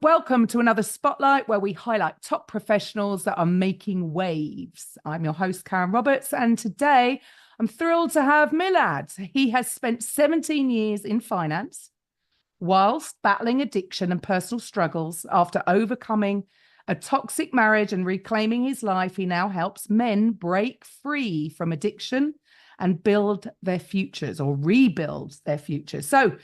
Welcome to another Spotlight where we highlight top professionals that are making waves. I'm your host, Karen Roberts, and today I'm thrilled to have Milad. He has spent 17 years in finance whilst battling addiction and personal struggles. After overcoming a toxic marriage and reclaiming his life, he now helps men break free from addiction and build their futures or rebuild their futures. So,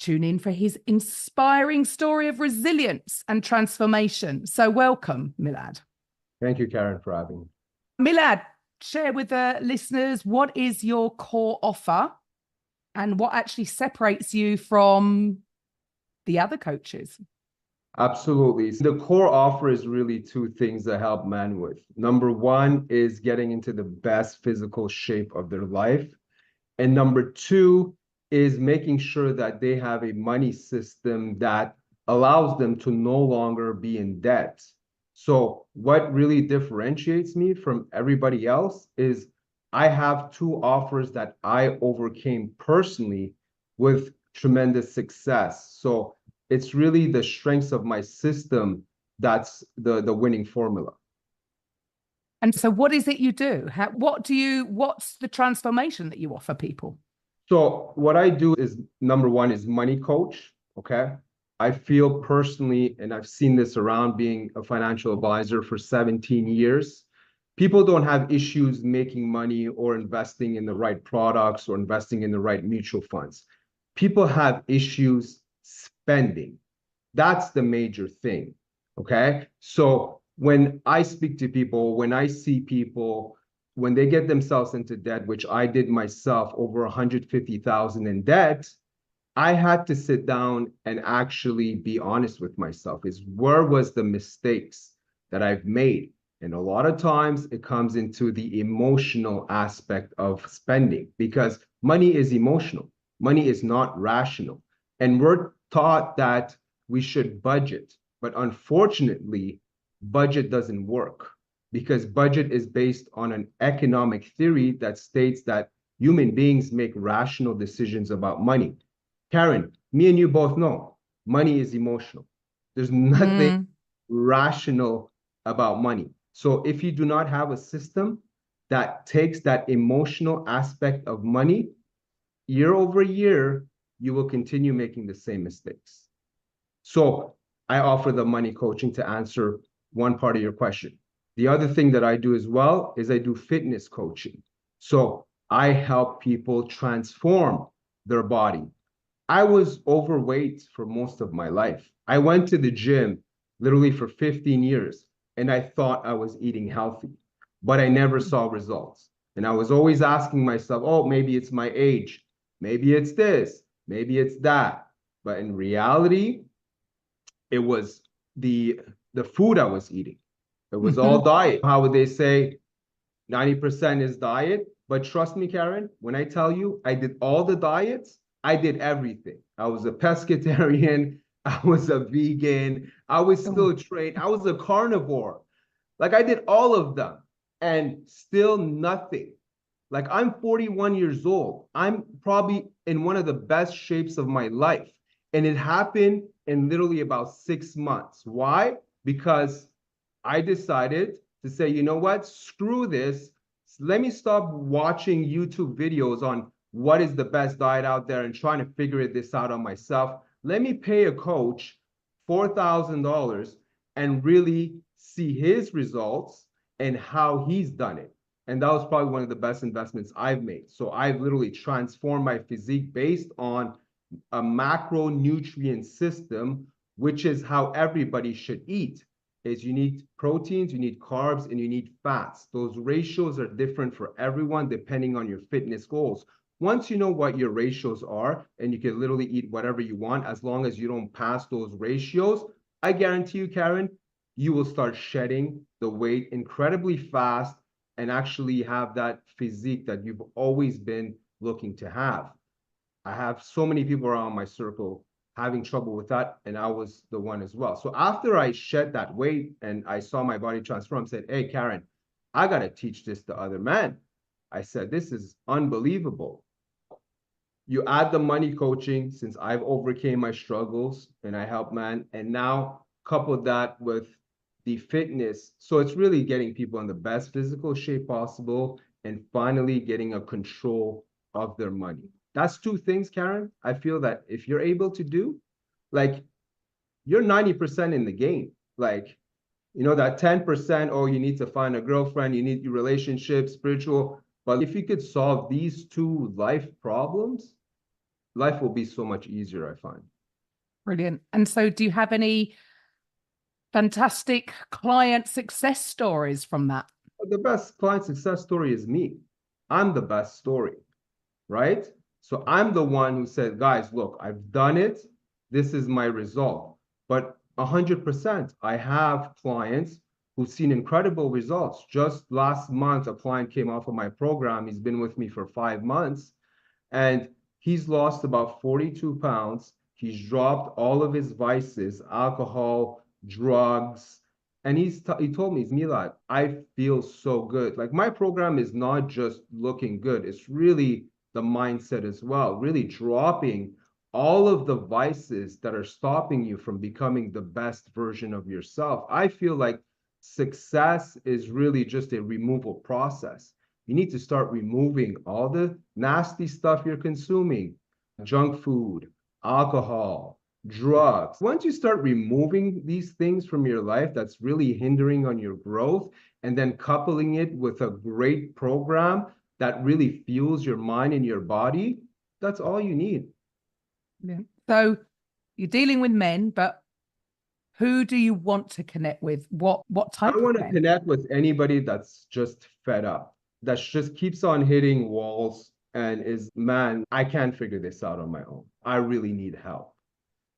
tune in for his inspiring story of resilience and transformation. So welcome, Milad. Thank you, Karen, for having me. Milad, share with the listeners, what is your core offer and what actually separates you from the other coaches? Absolutely. The core offer is really two things that help men with. Number one is getting into the best physical shape of their life. And number two is making sure that they have a money system that allows them to no longer be in debt. So what really differentiates me from everybody else is I have two offers that I overcame personally with tremendous success. So it's really the strengths of my system that's the winning formula. And so what is it you do? What's the transformation that you offer people? So what I do is, number one is money coach, okay? I feel personally, and I've seen this around being a financial advisor for 17 years, people don't have issues making money or investing in the right products or investing in the right mutual funds. People have issues spending. That's the major thing, okay? So when I speak to people, when I see people, when they get themselves into debt, which I did myself, over 150,000 in debt, I had to sit down and actually be honest with myself, is where was the mistakes that I've made? And a lot of times it comes into the emotional aspect of spending, because money is emotional. Money is not rational. And we're taught that we should budget, but unfortunately, budget doesn't work, because budget is based on an economic theory that states that human beings make rational decisions about money. Karen, me and you both know money is emotional. There's nothing rational about money. So if you do not have a system that takes that emotional aspect of money, year over year, you will continue making the same mistakes. So I offer the money coaching to answer one part of your question. The other thing that I do as well is I do fitness coaching. So I help people transform their body. I was overweight for most of my life. I went to the gym literally for 15 years and I thought I was eating healthy, but I never saw results. And I was always asking myself, oh, maybe it's my age. Maybe it's this, maybe it's that. But in reality, it was the food I was eating. It was all diet. How would they say 90% is diet? But trust me, Karen, when I tell you I did all the diets, I did everything. I was a pescatarian. I was a vegan. I was still trained. I was a carnivore. Like I did all of them and still nothing. Like I'm 41 years old. I'm probably in one of the best shapes of my life. And it happened in literally about 6 months. Why? Because I decided to say, you know what? Screw this. Let me stop watching YouTube videos on what is the best diet out there and trying to figure this out on myself. Let me pay a coach $4,000 and really see his results and how he's done it. And that was probably one of the best investments I've made. So I've literally transformed my physique based on a macronutrient system, which is how everybody should eat. Is you need proteins, you need carbs, and you need fats. Those ratios are different for everyone depending on your fitness goals. Once you know what your ratios are, and you can literally eat whatever you want, as long as you don't pass those ratios, I guarantee you, Karen, you will start shedding the weight incredibly fast and actually have that physique that you've always been looking to have. I have so many people around my circle having trouble with that, and I was the one as well. So after I shed that weight and I saw my body transform, I said, hey, Karen, I got to teach this to other men. I said, this is unbelievable. You add the money coaching, since I've overcame my struggles and I help man, and now couple that with the fitness. So it's really getting people in the best physical shape possible and finally getting a control of their money. That's two things, Karen. I feel that if you're able to do, like, you're 90% in the game. Like, you know, that 10%, oh, you need to find a girlfriend, you need your relationship, spiritual. But if you could solve these two life problems, life will be so much easier, I find. Brilliant. And so do you have any fantastic client success stories from that? The best client success story is me. I'm the best story, right? So I'm the one who said, guys, look, I've done it. This is my result. But 100%, I have clients who've seen incredible results. Just last month, a client came off of my program. He's been with me for 5 months, and he's lost about 42 pounds. He's dropped all of his vices, alcohol, drugs. And he told me, Milad, I feel so good. Like, my program is not just looking good, it's really the mindset as well, really dropping all of the vices that are stopping you from becoming the best version of yourself. I feel like success is really just a removal process. You need to start removing all the nasty stuff you're consuming, junk food, alcohol, drugs. Once you start removing these things from your life that's really hindering on your growth, and then coupling it with a great program that really fuels your mind and your body, that's all you need. Yeah. So you're dealing with men, but who do you want to connect with? What type I of want to men? connect with anybody that's just fed up, that just keeps on hitting walls and is, man, I can't figure this out on my own. I really need help.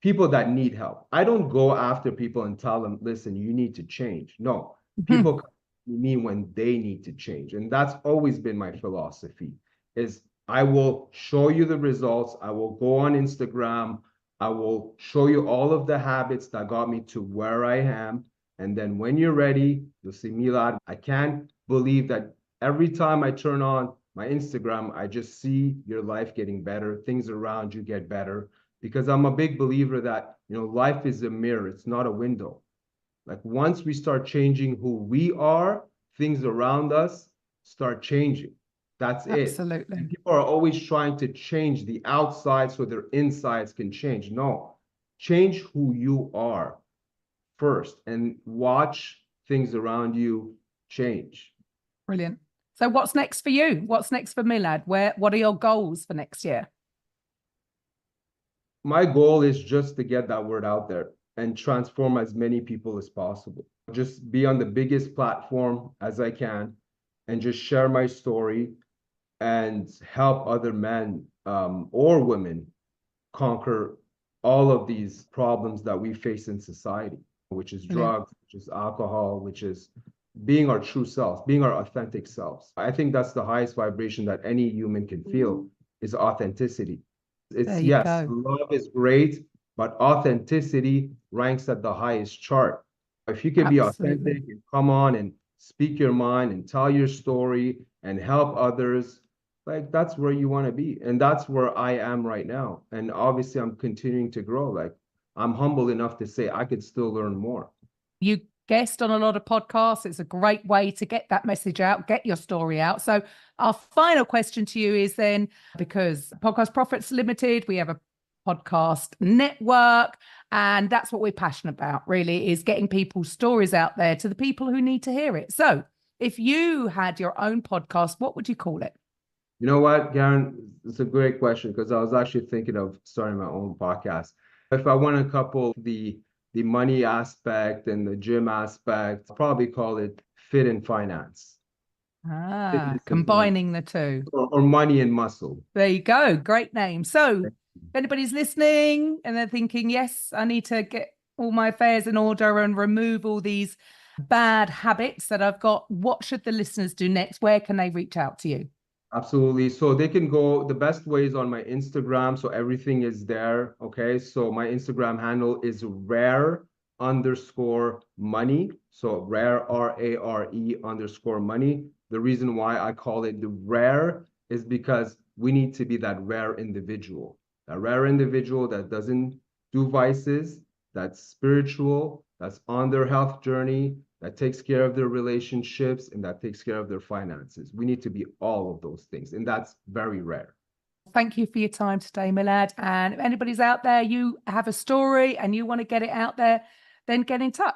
People that need help. I don't go after people and tell them, listen, you need to change. No, people come to me when they need to change. And that's always been my philosophy, is I will show you the results. I will go on Instagram. I will show you all of the habits that got me to where I am. And then when you're ready, you'll see, Milad, I can't believe that every time I turn on my Instagram, I just see your life getting better, things around you get better. Because I'm a big believer that, you know, life is a mirror, it's not a window. Like, once we start changing who we are, things around us start changing. That's it. Absolutely. And people are always trying to change the outside so their insides can change. No, change who you are first and watch things around you change. Brilliant. So what's next for you? What's next for Milad? What are your goals for next year? My goal is just to get that word out there and transform as many people as possible. Just be on the biggest platform as I can and just share my story and help other men or women conquer all of these problems that we face in society, which is Brilliant. drugs, which is alcohol, which is being our true selves, being our authentic selves. I think that's the highest vibration that any human can feel, is authenticity. There It's, you yes, go. love is great, but authenticity ranks at the highest chart. If you can be Absolutely. authentic and come on and speak your mind and tell your story and help others, like, that's where you want to be. And that's where I am right now. And obviously I'm continuing to grow. Like, I'm humble enough to say I could still learn more. You guest on a lot of podcasts. It's a great way to get that message out, get your story out. So our final question to you is then, because Podcast Profits Limited, we have a podcast network, and that's what we're passionate about, really, is getting people's stories out there to the people who need to hear it. So if you had your own podcast, what would you call it? You know what, Garen? It's a great question, because I was actually thinking of starting my own podcast. If I want to couple the money aspect and the gym aspect, I'll probably call it Fit and Finance. Fitness and finance, Combining the two. or money and muscle. There you go. Great name. So if anybody's listening and they're thinking, yes, I need to get all my affairs in order and remove all these bad habits that I've got, what should the listeners do next? Where can they reach out to you? Absolutely. So they can go, the best way is on my Instagram. So everything is there. Okay. So my Instagram handle is rare_money. So rare, RARE_money. The reason why I call it the rare is because we need to be that rare individual that doesn't do vices, that's spiritual, that's on their health journey, that takes care of their relationships, and that takes care of their finances. We need to be all of those things, and that's very rare. Thank you for your time today, Milad. And if anybody's out there, you have a story and you want to get it out there, then get in touch.